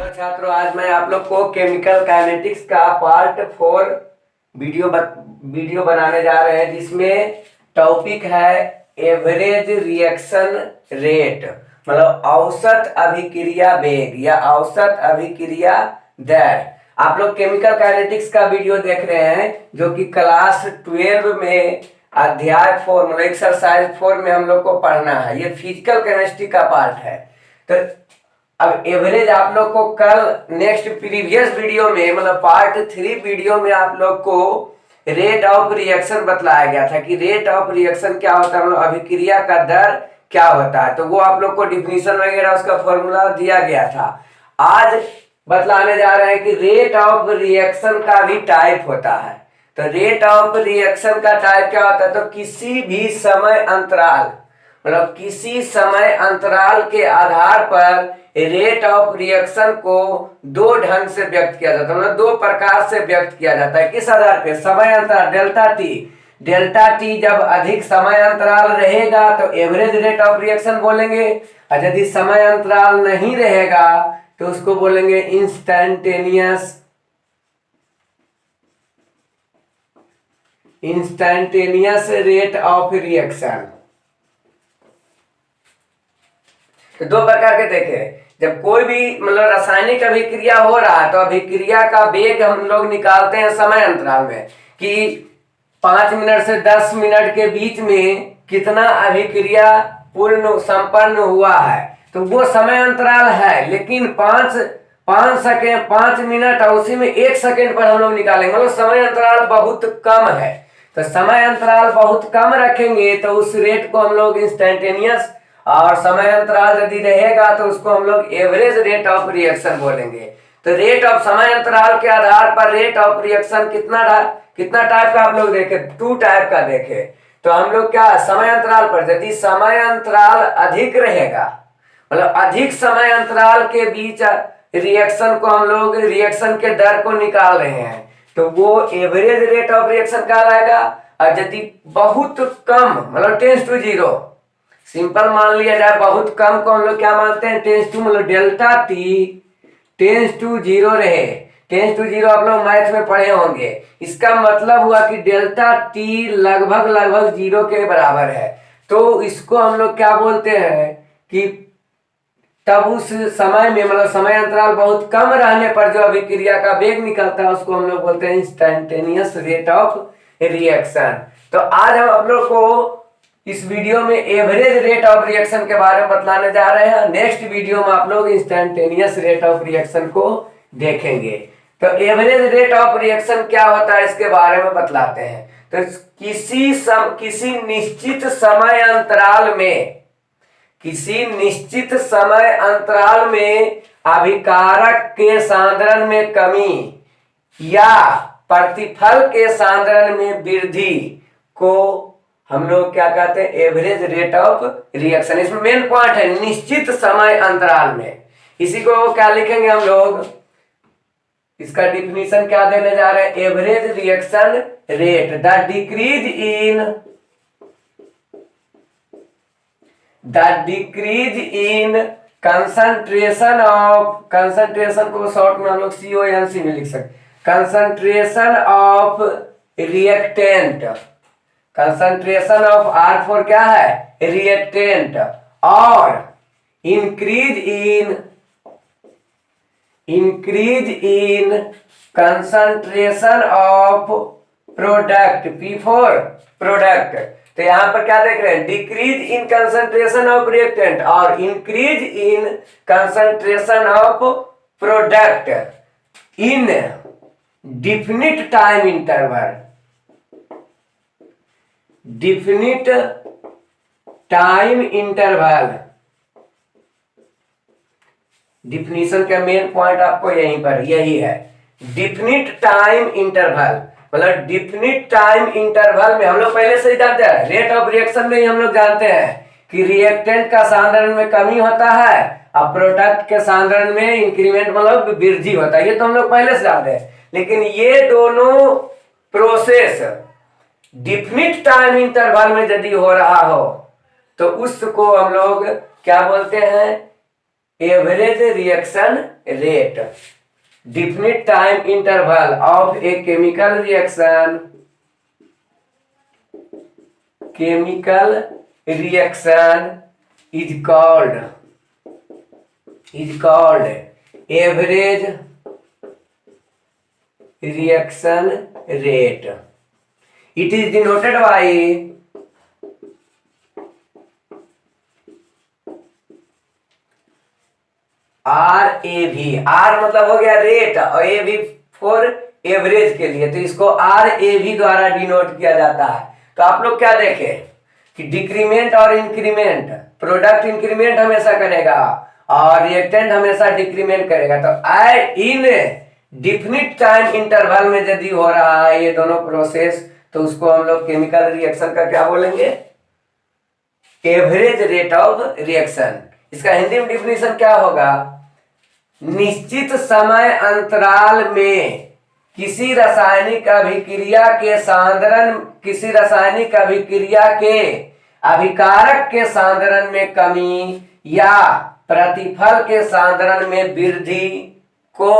नमस्कार छात्रों, आज मैं आप लोग को केमिकल काइनेटिक्स का पार्ट 4 वीडियो बनाने जा रहे हैं, जिसमें टॉपिक है एवरेज रिएक्शन रेट, मतलब औसत अभिक्रिया वेग या औसत अभिक्रिया दर। आप लोग केमिकल काइनेटिक्स का वीडियो देख रहे हैं जो कि क्लास 12 में अध्याय 4 मतलब एक्सरसाइज 4 में हम लोग को पढ़ना है। ये फिजिकल केमिस्ट्री का पार्ट है। तो अब एवरेज आप लोग को कल नेक्स्ट प्रीवियस वीडियो में मतलब पार्ट 3 वीडियो में आप लोग को रेट ऑफ रिएक्शन बतलाया गया था कि रेट ऑफ रिएक्शन क्या होता है, मतलब अभिक्रिया का दर क्या होता है। तो वो आप लोग को डिफिनीशन वगैरह उसका फॉर्मूला दिया गया था। आज बतलाने जा रहे हैं कि रेट ऑफ रिएक्शन का भी टाइप होता है। तो रेट ऑफ रिएक्शन का टाइप क्या होता है, तो किसी भी समय अंतराल मतलब किसी समय अंतराल के आधार पर रेट ऑफ रिएक्शन को दो ढंग से व्यक्त किया जाता है, मतलब दो प्रकार से व्यक्त किया जाता है। किस आधार पे? समय अंतराल डेल्टा टी जब अधिक समय अंतराल रहेगा तो एवरेज रेट ऑफ रिएक्शन बोलेंगे, और यदि समय अंतराल नहीं रहेगा तो उसको बोलेंगे इंस्टैन्टेनियस रेट ऑफ रिएक्शन। तो दो प्रकार के देखे, जब कोई भी मतलब रासायनिक अभिक्रिया हो रहा है तो अभिक्रिया का वेग हम लोग निकालते हैं समय अंतराल में कि 5 मिनट से 10 मिनट के बीच में कितना अभिक्रिया पूर्ण संपन्न हुआ है। तो वो समय अंतराल है, लेकिन 5 मिनट और उसी में 1 सेकेंड पर हम लोग निकालेंगे, मतलब समय अंतराल बहुत कम है। तो समय अंतराल बहुत कम रखेंगे तो उस रेट को हम लोग इंस्टैन्टेनियस, और समय अंतराल यदि रहेगा तो उसको हम लोग एवरेज रेट ऑफ रिएक्शन बोलेंगे। तो रेट ऑफ समय अंतराल के आधार पर रेट ऑफ रिएक्शन कितना टाइप का आप लोग देखे, 2 टाइप का देखे। तो हम लोग क्या समय अंतराल पर, यदि समय अंतराल अधिक रहेगा मतलब अधिक समय अंतराल के बीच रिएक्शन को हम लोग रिएक्शन के दर को निकाल रहे हैं तो वो एवरेज रेट ऑफ रिएक्शन कहलाएगा। और यदि बहुत कम मतलब टेंस टू जीरो, सिंपल मान लिया जाए, बहुत कम को हम लोग क्या मानते हैं, टेंस टू मतलब delta T tends to zero रहे। टेंस टू जीरो आप लोग मैथ में पढ़े होंगे। इसका मतलब हुआ कि डेल्टा टी लगभग जीरो के बराबर है। तो इसको हम लोग क्या बोलते हैं कि तब उस समय में मतलब समय अंतराल बहुत कम रहने पर जो अभिक्रिया का वेग निकलता है उसको हम लोग बोलते हैं इंस्टैन्टेनियस रेट ऑफ रिएक्शन। तो आज हम आप लोग को इस वीडियो में एवरेज रेट ऑफ रिएक्शन के बारे में बतलाने जा रहे हैं। नेक्स्ट वीडियो में आप लोग इंस्टैन्टेनियस रेट ऑफ रिएक्शन को देखेंगे। तो एवरेज रेट ऑफ रिएक्शन क्या होता है इसके बारे में बतलाते हैं। तो किसी निश्चित समय अंतराल में अभिकारक के सांद्रण में कमी या प्रतिफल के सांद्रण में वृद्धि को हम लोग क्या कहते हैं, एवरेज रेट ऑफ रिएक्शन। इसमें मेन पॉइंट है निश्चित समय अंतराल में। इसी को क्या लिखेंगे हम लोग, इसका डिफिनीशन क्या देने जा रहे हैं, average reaction rate the decrease in concentration को शॉर्ट में हम लोग CONC में लिख सकते, concentration of reactant, concentration of R4 क्या है, रिएक्टेंट, और increase in concentration of product P4 product. तो यहां पर क्या देख रहे हैं, decrease in concentration of reactant और increase in concentration of product in definite time interval. Definition का मेन पॉइंट आपको यही है, डिफिनिट टाइम इंटरवल। मतलब डिफिनिट टाइम इंटरवल में हम लोग पहले से ही जानते हैं, रेट ऑफ रिएक्शन में ही हम लोग जानते हैं कि रिएक्टेंट का सांद्रण में कमी होता है और प्रोडक्ट के सांद्रण में इंक्रीमेंट मतलब वृद्धि होता है। ये तो हम लोग पहले से जानते हैं, लेकिन ये दोनों प्रोसेस डिफिनिट टाइम इंटरवल में यदि हो रहा हो तो उसको हम लोग क्या बोलते हैं, average reaction rate, definite time interval of a chemical reaction, chemical reaction is called average reaction rate. It is denoted by RAV. R मतलब हो गया रेट और AV फॉर एवरेज के लिए, तो इसको RAV द्वारा डिनोट किया जाता है. तो आप लोग क्या देखें कि डिक्रीमेंट और इंक्रीमेंट, प्रोडक्ट इंक्रीमेंट हमेशा करेगा और रिएक्टेंट हमेशा डिक्रीमेंट करेगा. तो इन डिफिनिट टाइम इंटरवल में यदि हो रहा है ये दोनों प्रोसेस, तो उसको हम लोग केमिकल रिएक्शन का क्या बोलेंगे, एवरेज रेट ऑफ रिएक्शन. इसका हिंदी में डिफिनेशन क्या होगा, निश्चित समय अंतराल में किसी रासायनिक अभिक्रिया के अभिकारक के सांद्रण में कमी या प्रतिफल के सांद्रण में वृद्धि को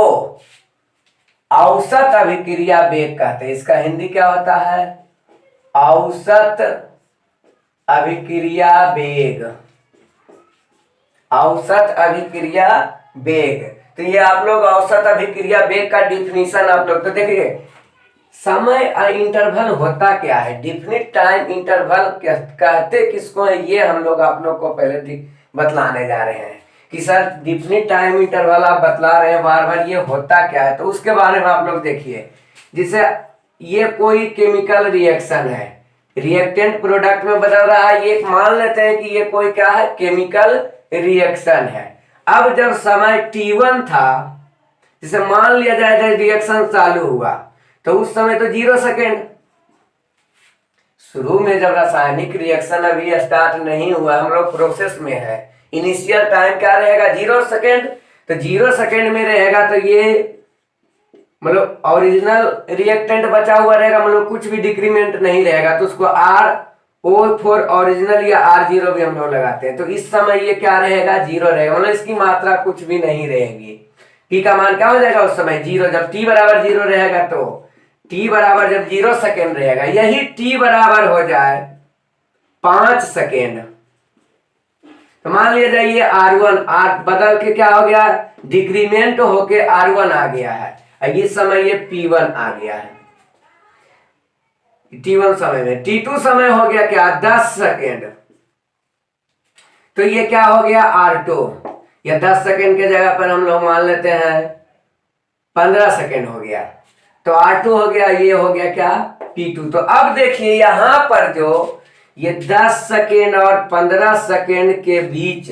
औसत अभिक्रिया वेग कहते हैं. इसका हिंदी क्या होता है, औसत अभिक्रिया वेग, औसत अभिक्रिया वेग. तो ये आप लोग औसत अभिक्रिया वेग का डिफिनीशन आप लोग तो देखिए. समय इंटरवल होता क्या है, डिफिनिट टाइम इंटरवल कहते किसको है, ये हम लोग आप लोग को पहले बतलाने जा रहे हैं कि सर डिफिनिट टाइम इंटरवल आप बतला रहे हैं बार बार, ये होता क्या है. तो उसके बारे में आप लोग देखिए. जैसे ये कोई केमिकल रिएक्शन है, रिएक्टेंट प्रोडक्ट में बदल रहा है, ये मान लेते हैं कि ये कोई क्या है, केमिकल रिएक्शन है. अब जब समय t1 था, जिसे मान लिया जाए रिएक्शन चालू हुआ, तो उस समय तो 0 सेकेंड. शुरू में जब रासायनिक रिएक्शन अभी स्टार्ट नहीं हुआ, हम लोग प्रोसेस में है, इनिशियल टाइम क्या रहेगा, 0 सेकेंड. तो 0 सेकेंड में रहेगा तो ये मतलब ओरिजिनल रिएक्टेंट बचा हुआ रहेगा, मतलब कुछ भी डिक्रीमेंट नहीं रहेगा. तो उसको RO फॉर ओरिजिनल या R0 भी हम लोग लगाते हैं. तो इस समय ये क्या रहेगा, 0 रहेगा, मतलब इसकी मात्रा कुछ भी नहीं रहेगी. T का मान क्या हो जाएगा उस समय, 0. जब T बराबर 0 रहेगा तो T बराबर जब 0 सेकेंड रहेगा, यही T बराबर हो जाए 5 सेकेंड, तो मान लिया जाए ये R1 बदल के क्या हो गया, डिक्रीमेंट होके R1 आ गया है. इस समय ये P1 आ गया है. T1 समय में T2 समय हो गया क्या, 10 सेकेंड. तो ये क्या हो गया, R2. या 10 सेकेंड के जगह पर हम लोग मान लेते हैं 15 सेकेंड हो गया, तो R2 हो गया, ये हो गया क्या, P2. तो अब देखिए यहां पर जो ये 10 सेकेंड और 15 सेकेंड के बीच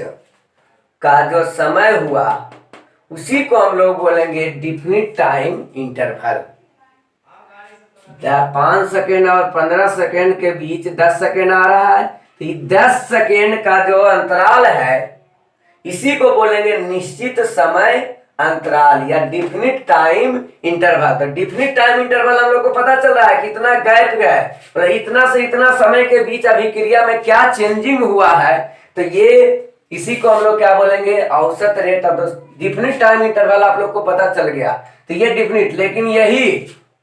का जो समय हुआ, उसी को हम लोग बोलेंगे डिफिनिट टाइम इंटरवल. 5 सेकेंड और 15 सेकेंड के बीच 10 सेकेंड आ रहा है, तो 10 सेकेंड का जो अंतराल है, इसी को बोलेंगे निश्चित समय अंतराल या डिफिनिट टाइम इंटरवल. तो डिफिनिट टाइम इंटरवल हम लोग को पता चल रहा है कि इतना गैप है, मतलब इतना से इतना समय के बीच अभिक्रिया में क्या चेंजिंग हुआ है. तो ये इसी को हम लोग क्या बोलेंगे, औसत rate of definite time interval. आप लोग को पता चल गया. तो ये डिफिनिट, लेकिन यही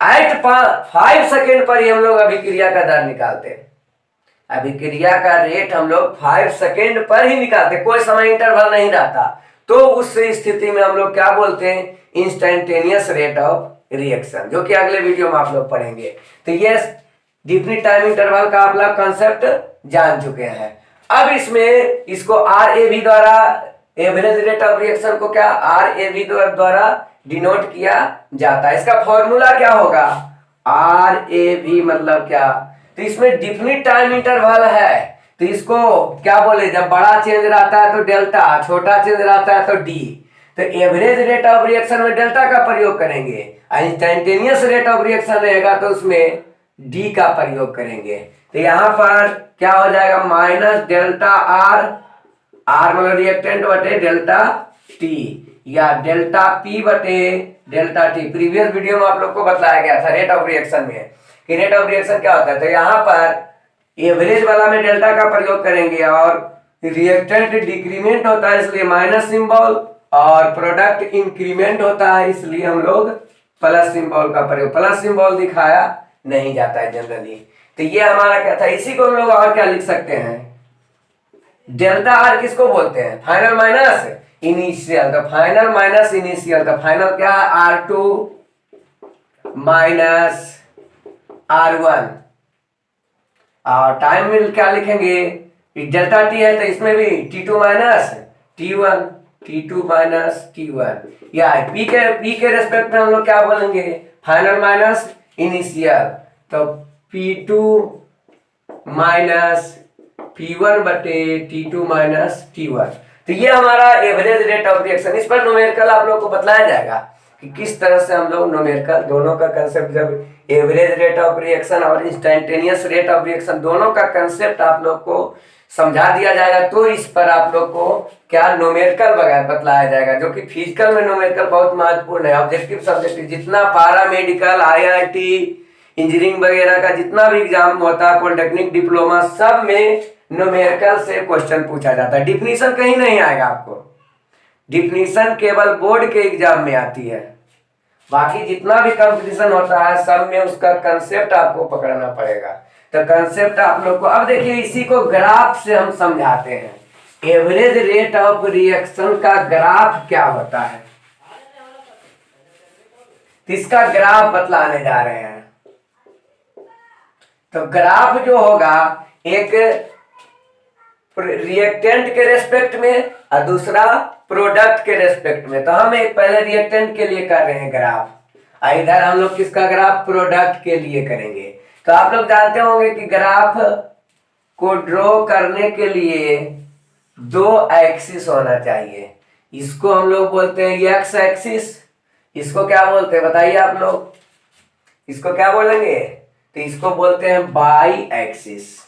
एट 5 सेकेंड पर ही हम लोग अभिक्रिया का दर निकालते हैं. अभिक्रिया का रेट हम लोग 5 सेकेंड पर ही निकालते, कोई समय इंटरवल नहीं रहता. तो उस स्थिति में हम लोग क्या बोलते हैं, इंस्टेंटेनियस रेट ऑफ रिएक्शन, जो कि अगले वीडियो में आप लोग पढ़ेंगे. तो ये डिफिनिट टाइम इंटरवल का आप लोग कंसेप्ट जान चुके हैं. अब इसमें इसको RAV द्वारा, एवरेज रेट ऑफ रिएक्शन को क्या RAV द्वारा डिनोट किया जाता है. इसका फॉर्मूला क्या होगा, RAV मतलब क्या, तो इसमें डिफिनिट टाइम इंटरवल है, तो इसको क्या बोले, जब बड़ा चेंज रहता है तो डेल्टा, छोटा चेंज रहता है तो D. तो एवरेज रेट ऑफ रिएक्शन में डेल्टा का प्रयोग करेंगे, इंस्टेंटेनियस रेट ऑफ रिएक्शन रहेगा तो उसमें D का प्रयोग करेंगे. तो यहाँ पर क्या हो जाएगा, माइनस डेल्टा R मतलब रिएक्टेंट बटे डेल्टा T, या डेल्टा P बटे डेल्टा T. प्रीवियस वीडियो में आप लोग को बताया गया था रेट ऑफ रिएक्शन में कि रेट ऑफ रिएक्शन क्या होता है. तो यहाँ पर एवरेज वाला में डेल्टा का प्रयोग करेंगे और रिएक्टेंट डिक्रीमेंट होता है इसलिए माइनस सिंबल, और प्रोडक्ट इंक्रीमेंट होता है इसलिए हम लोग प्लस सिंबल का प्रयोग, प्लस सिंबल दिखाया नहीं जाता है जनरली। तो ये हमारा क्या था, इसी को हम लोग और क्या लिख सकते हैं, डेल्टा आर किसको बोलते हैं, फाइनल माइनस इनिशियल। तो फाइनल माइनस इनिशियल, तो फाइनल क्या है R2 माइनस R1, और टाइम में क्या लिखेंगे, डेल्टा टी है तो इसमें भी T2 minus T1, T2 minus T1, या पी के रेस्पेक्ट में हम लोग क्या बोलेंगे, फाइनल माइनस इनिशियल, तो P2 माइनस P1 बटे T2 माइनस T1। तो ये हमारा एवरेज रेट ऑफ रिएक्शन। इस पर न्यूमेरिकल आप लोग को बताया जाएगा कि किस तरह से हम लोग न्यूमेरिकल दोनों का कंसेप्ट, जब एवरेज रेट ऑफ रिएक्शन और इंस्टेंटेनियस रेट ऑफ रिएक्शन दोनों का कंसेप्ट आप लोग को समझा दिया जाएगा, तो इस पर आप लोग को क्या न्यूमेरिकल वगैरह बतलाया जाएगा, जो कि फिजिकल में न्यूमेरिकल बहुत महत्वपूर्ण है। ऑब्जेक्टिव सब्जेक्टिव जितना पारा मेडिकल, IIT, इंजीनियरिंग वगैरह का जितना भी एग्जाम होता है, पॉलिटेक्निक, डिप्लोमा, सब में न्यूमेरिकल से क्वेश्चन पूछा जाता है। डिफिनीशन कहीं नहीं आएगा आपको, डिफिनीशन केवल बोर्ड के एग्जाम में आती है। बाकी जितना भी कंपटीशन होता है सब में उसका कंसेप्ट आपको पकड़ना पड़ेगा। तो कंसेप्ट आप लोग को, अब देखिए इसी को ग्राफ से हम समझाते हैं। एवरेज रेट ऑफ रिएक्शन का ग्राफ क्या होता है, तो इसका ग्राफ बतलाने जा रहे हैं। तो ग्राफ जो होगा, एक रिएक्टेंट के रेस्पेक्ट में और दूसरा प्रोडक्ट के रेस्पेक्ट में। तो हम एक पहले रिएक्टेंट के लिए कर रहे हैं ग्राफ, और इधर हम लोग किसका ग्राफ, प्रोडक्ट के लिए करेंगे। तो आप लोग जानते होंगे कि ग्राफ को ड्रॉ करने के लिए दो एक्सिस होना चाहिए। इसको हम लोग बोलते हैं एक्स एक्सिस, इसको क्या बोलते हैं बताइए आप लोग, इसको क्या बोलेंगे, तो इसको बोलते हैं बाई एक्सिस।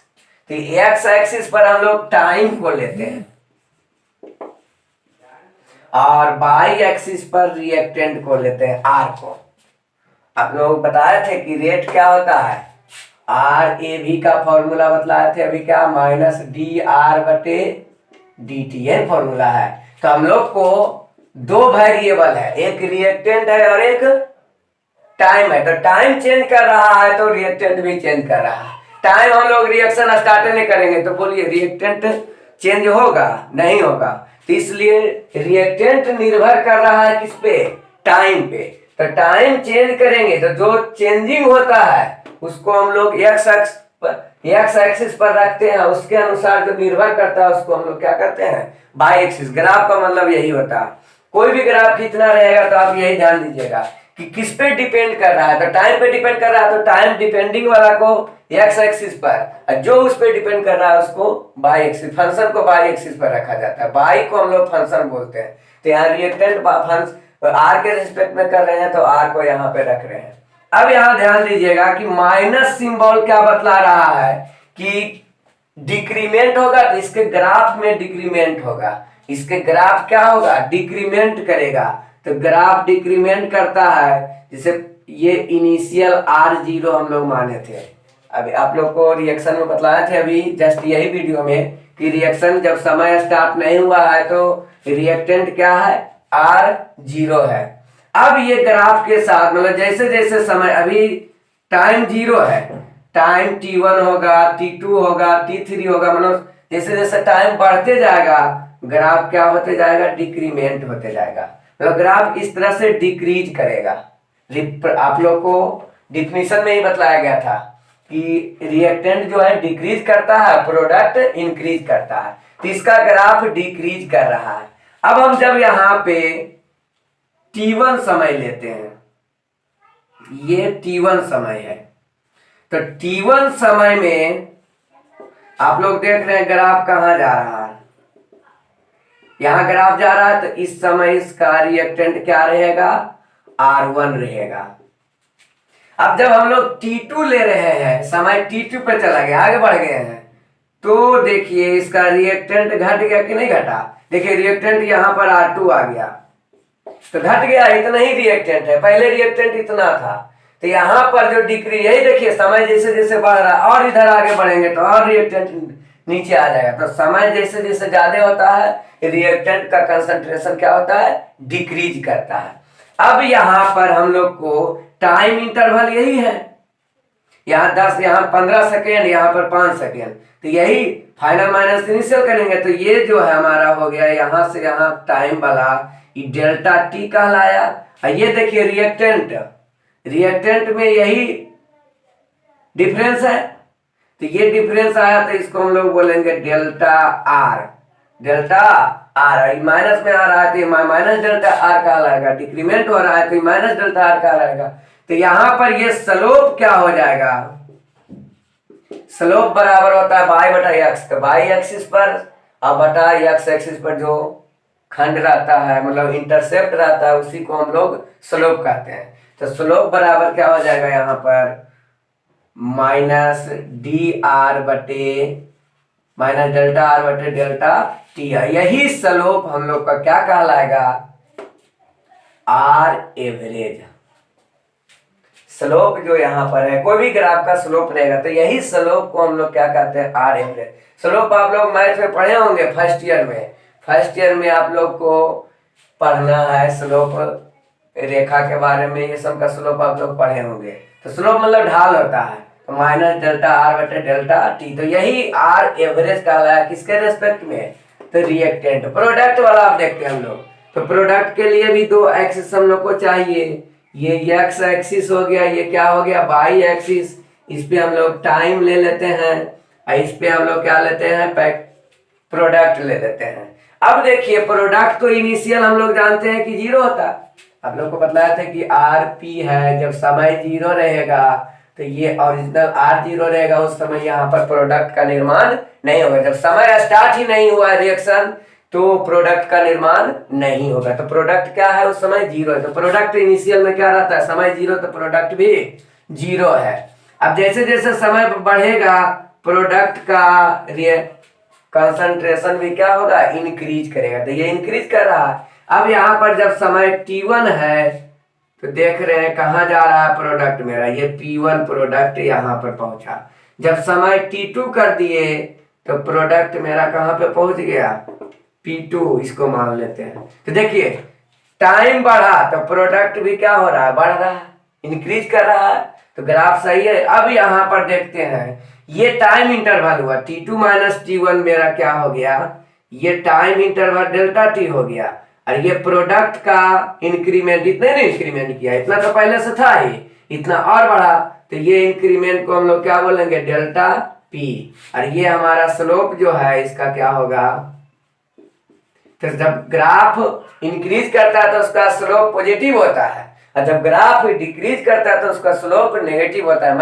तो एक्स एक्सिस पर हम लोग टाइम को लेते हैं, और बाई एक्सिस पर रिएक्टेंट को लेते हैं आर को। आप लोग बताए थे कि रेट क्या होता है, आर ए भी का फॉर्मूला बतलाए थे अभी, क्या माइनस डी आर बटे डी टी, ये फॉर्मूला है। तो हम लोग को दो वेरिएबल है, एक रिएक्टेंट है और एक टाइम है। तो टाइम चेंज कर रहा है तो रिएक्टेंट भी चेंज कर रहा है। टाइम हम लोग रिएक्शन स्टार्ट नहीं करेंगे तो बोलिए रिएक्टेंट चेंज होगा, नहीं होगा। तो इसलिए रिएक्टेंट निर्भर कर रहा है किस पे, टाइम पे। तो टाइम चेंज करेंगे तो जो चेंजिंग होता है उसको हम लोग एक्स एक्सिस पर रखते हैं, उसके अनुसार जो निर्भर करता है उसको हम लोग क्या करते हैं, बाई एक्सिस। ग्राफ का मतलब यही होता है, कोई भी ग्राफ खींचना रहेगा तो आप यही ध्यान दीजिएगा कि किस पे डिपेंड कर रहा है। तो टाइम पे डिपेंड कर रहा है तो टाइम डिपेंडिंग वाला को एक्स एक्सिस पर, और जो उस पे डिपेंड कर रहा है उसको बाई एक्सिस, फंक्शन को बाई एक्सिस पर रखा जाता है। बाई को हम लोग फंक्शन बोलते हैं। तो यहाँ रिएक्टेंट आर के रिस्पेक्ट में कर रहे हैं तो आर को यहाँ पे रख रहे हैं। अब यहाँ ध्यान दीजिएगा कि माइनस सिंबल क्या बतला रहा है कि डिक्रीमेंट होगा, तो इसके ग्राफ में डिक्रीमेंट होगा, इसके ग्राफ क्या होगा, डिक्रीमेंट करेगा। तो ग्राफ डिक्रीमेंट करता है, जैसे ये इनिशियल R0 हम लोग माने थे। अभी आप लोग को रिएक्शन में बतलाए थे अभी जस्ट यही वीडियो में कि रिएक्शन जब समय स्टार्ट नहीं हुआ है तो रिएक्टेंट क्या है, R0 है। अब ये ग्राफ के साथ मतलब जैसे जैसे समय, अभी टाइम 0 है, टाइम T1 होगा, T2 होगा, T3 होगा, मतलब जैसे जैसे टाइम बढ़ते जाएगा ग्राफ क्या होते जाएगा, डिक्रीमेंट होते जाएगा। मतलब ग्राफ इस तरह से डिक्रीज करेगा। आप लोग को डिफिनीशन में ही बतलाया गया था कि रिएक्टेंट जो है डिक्रीज करता है, प्रोडक्ट इंक्रीज करता है। तो इसका ग्राफ डिक्रीज कर रहा है। अब हम जब यहाँ पे T1 समय लेते हैं, ये T1 समय है, तो T1 समय में आप लोग देख रहे हैं ग्राफ कहाँ जा रहा है, यहाँ ग्राफ जा रहा है। तो इस समय इसका रिएक्टेंट क्या रहेगा, R1 रहेगा। अब जब हम लोग T2 ले रहे हैं, समय T2 पे चला गया, आगे बढ़ गए हैं, तो देखिए इसका रिएक्टेंट घट गया कि नहीं घटा। देखिए रिएक्टेंट यहाँ पर R2 आ गया तो घट गया, इतना ही रिएक्टेंट है, पहले रिएक्टेंट इतना था। तो यहाँ पर जो डिक्री, यही देखिए समय जैसे जैसे बढ़ रहा है और इधर आगे बढ़ेंगे तो और रिएक्टेंट नीचे आ जाएगा। तो समय जैसे जैसे ज्यादा होता है रिएक्टेंट का कंसंट्रेशन क्या होता है, डिक्रीज करता है। अब यहाँ पर हम लोग को टाइम इंटरवल यही है, यहाँ 10, यहाँ 15 सेकेंड, यहाँ पर 5 सेकेंड, तो यही फाइनल माइनस इनिशियल करेंगे तो ये जो है हमारा हो गया यहाँ से यहाँ टाइम वाला डेल्टा टी कहलाया। ये देखिए रिएक्टेंट, रिएक्टेंट में यही डिफरेंस है, तो ये डिफरेंस आया तो इसको हम लोग बोलेंगे delta R. Delta R minus में आ रहा है तो माइनस डेल्टा आर कहलाएगा, डिक्रीमेंट हो रहा है तो माइनस डेल्टा आर कहलाएगा। तो यहां पर ये स्लोप क्या हो जाएगा, स्लोप बराबर होता है बाई बटा एक्स, तो बाई एक्सिस पर और बटा एक्स एक्सिस पर जो खंड रहता है मतलब इंटरसेप्ट रहता है उसी को हम लोग स्लोप कहते हैं। तो स्लोप बराबर क्या हो जाएगा यहाँ पर माइनस डी आर बटे माइनस डेल्टा आर बटे डेल्टा टी है। यही स्लोप हम लोग का क्या कहलाएगा, आर एवरेज। स्लोप जो यहाँ पर है कोई भी ग्राफ का स्लोप रहेगा तो यही स्लोप को हम लोग क्या कहते हैं, आर एवरेज। स्लोप आप लोग मैथ में पढ़े होंगे फर्स्ट ईयर में, फर्स्ट ईयर में आप लोग को पढ़ना है स्लोप रेखा के बारे में, ये सब का स्लोप आप लोग पढ़े होंगे। तो स्लोप मतलब ढाल होता है, तो माइनस डेल्टा आर बटे डेल्टा टी, तो यही आर एवरेज कहलाया किसके रेस्पेक्ट में, तो रिएक्टेंट। प्रोडक्ट वाला आप देखते हैं हम लोग, तो प्रोडक्ट के लिए भी दो एक्सिस हम लोग को चाहिए, ये एक्स एक्सिस हो गया, ये क्या हो गया वाई एक्सिस, इस पे हम लोग टाइम ले लेते हैं और इस पे हम लोग क्या लेते हैं, प्रोडक्ट ले लेते हैं। अब देखिए प्रोडक्ट तो इनिशियल हम लोग जानते हैं कि 0 होता है, आप लोग को बताया था कि आर पी है, जब समय 0 रहेगा तो ये ओरिजिनल आर 0 रहेगा, उस समय यहाँ पर प्रोडक्ट का निर्माण नहीं होगा। जब समय स्टार्ट ही नहीं हुआ रिएक्शन तो प्रोडक्ट का निर्माण नहीं होगा। तो प्रोडक्ट क्या है उस समय 0 है, तो प्रोडक्ट इनिशियल में क्या रहता है, समय 0 तो प्रोडक्ट भी 0 है। अब जैसे जैसे समय बढ़ेगा प्रोडक्ट का कंसंट्रेशन भी क्या होगा, इंक्रीज करेगा, तो ये इंक्रीज कर रहा है। अब यहाँ पर जब समय t1 है तो देख रहे हैं कहाँ जा रहा है प्रोडक्ट मेरा, ये p1 प्रोडक्ट यहाँ पर पहुंचा। जब समय t2 कर दिए तो प्रोडक्ट मेरा कहाँ पे पहुंच गया, p2, इसको मान लेते हैं। तो देखिए टाइम बढ़ा तो प्रोडक्ट भी क्या हो रहा है, बढ़ रहा है, इंक्रीज कर रहा है, तो ग्राफ सही है। अब यहाँ पर देखते हैं ये टाइम इंटरवल हुआ t2 माइनस t1 मेरा क्या हो गया, ये टाइम इंटरवल डेल्टा टी हो गया, और ये प्रोडक्ट का इंक्रीमेंट इतने ने इंक्रीमेंट किया, इतना तो पहले से था ही, इतना और बढ़ा, तो ये इंक्रीमेंट को हम लोग क्या बोलेंगे, डेल्टा पी। और ये हमारा स्लोप जो है इसका क्या होगा, तो जब ग्राफ इंक्रीज करता है तो उसका स्लोप पॉजिटिव होता है, और जब ग्राफ डिक्रीज करता है तो उसका स्लोप नेगेटिव होता है।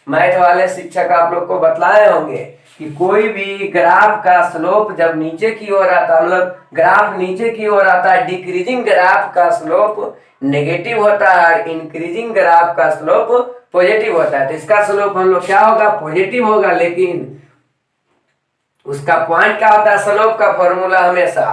मैथ वाले शिक्षक आप लोग को बतलाए होंगे कि कोई भी ग्राफ का स्लोप जब नीचे की ओर आता है, मतलब ग्राफ नीचे की ओर आता है, डिक्रीजिंग ग्राफ का स्लोप नेगेटिव होता है, इंक्रीजिंग ग्राफ का स्लोप पॉजिटिव होता है। तो इसका स्लोप हम लोग क्या होगा, पॉजिटिव होगा, लेकिन उसका पॉइंट क्या होता है, स्लोप का फॉर्मूला हमेशा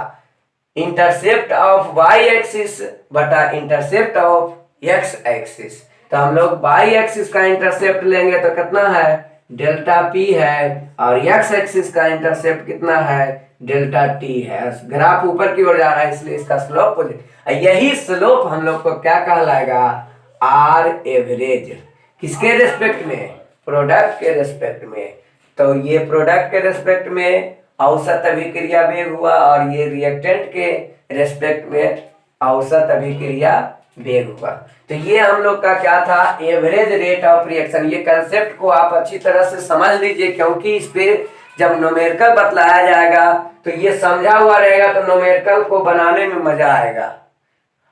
इंटरसेप्ट ऑफ वाई एक्सिस बटा इंटरसेप्ट ऑफ एक्स एक्सिस। तो हम लोग वाई एक्सिस का इंटरसेप्ट लेंगे तो कितना है, डेल्टा पी है, और एक्स एक्सिस का इंटरसेप्ट कितना है, डेल्टा टी है। ग्राफ ऊपर की ओर जा रहा है इसलिए इसका स्लोप पॉजिटिव। यही स्लोप हम लोग को क्या कहलाएगा, आर एवरेज। किसके रेस्पेक्ट में, प्रोडक्ट के रेस्पेक्ट में। तो ये प्रोडक्ट के रेस्पेक्ट में औसत अभिक्रिया वेग हुआ, और ये रिएक्टेंट के रेस्पेक्ट में औसत अभिक्रिया वेग हुआ। तो ये हम लोग का क्या था, एवरेज रेट ऑफ रिएक्शन। ये कंसेप्ट को आप अच्छी तरह से समझ लीजिए, क्योंकि इस पे जब न्यूमेरिकल बतलाया जाएगा तो ये समझा हुआ रहेगा, तो न्यूमेरिकल को बनाने में मजा आएगा।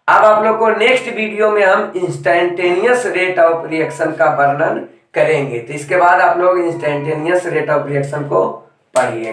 अब आप लोग को नेक्स्ट वीडियो में हम इंस्टेंटेनियस रेट ऑफ रिएक्शन का वर्णन करेंगे। तो इसके बाद आप लोग इंस्टेंटेनियस रेट ऑफ रिएक्शन को पढ़िए।